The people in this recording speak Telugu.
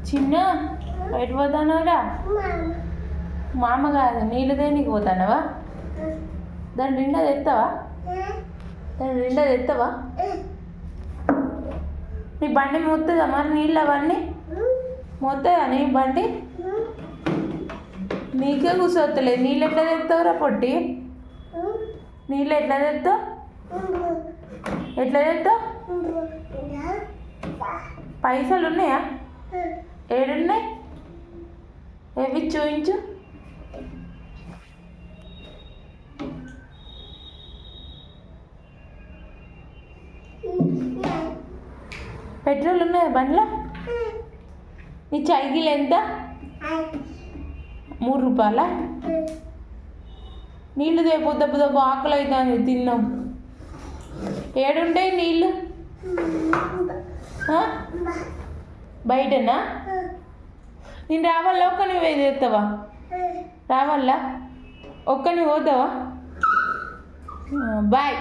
చిన్న ఎటు పోతానవరా? మా అమ్మ కాదు, నీళ్ళు దేనికి పోతానవా? దాని నిండా తెస్తావా? దాని నిండా తెస్తావా? నీ బండి మోస్తుందా మరి నీళ్ళు అవన్నీ? మోస్తుందా నీ బండి? నీకే కూర్చోవట్లేదు. నీళ్ళు ఎట్లా తెస్తావురా పొట్టి? నీళ్ళు ఎట్లా తెస్తావు? ఎట్లా తెస్తావు? పైసలు ఉన్నాయా? ఏడున్నాయి? ఏవి చూపించు. పెట్రోల్ ఉన్నాయా బండ్లో? నీ సైకిల్ ఎంత? 3 రూపాయలా? నీళ్ళు తేపోద్దు దెబ్బ ఆకలి అవుతుంది, తిన్నాం. ఏడుంటాయి నీళ్ళు? బయటనా? నేను రావాలా? ఒక్కని వేదేస్తావా? రావాలా? ఒక్కని పోతావా? బాయ్.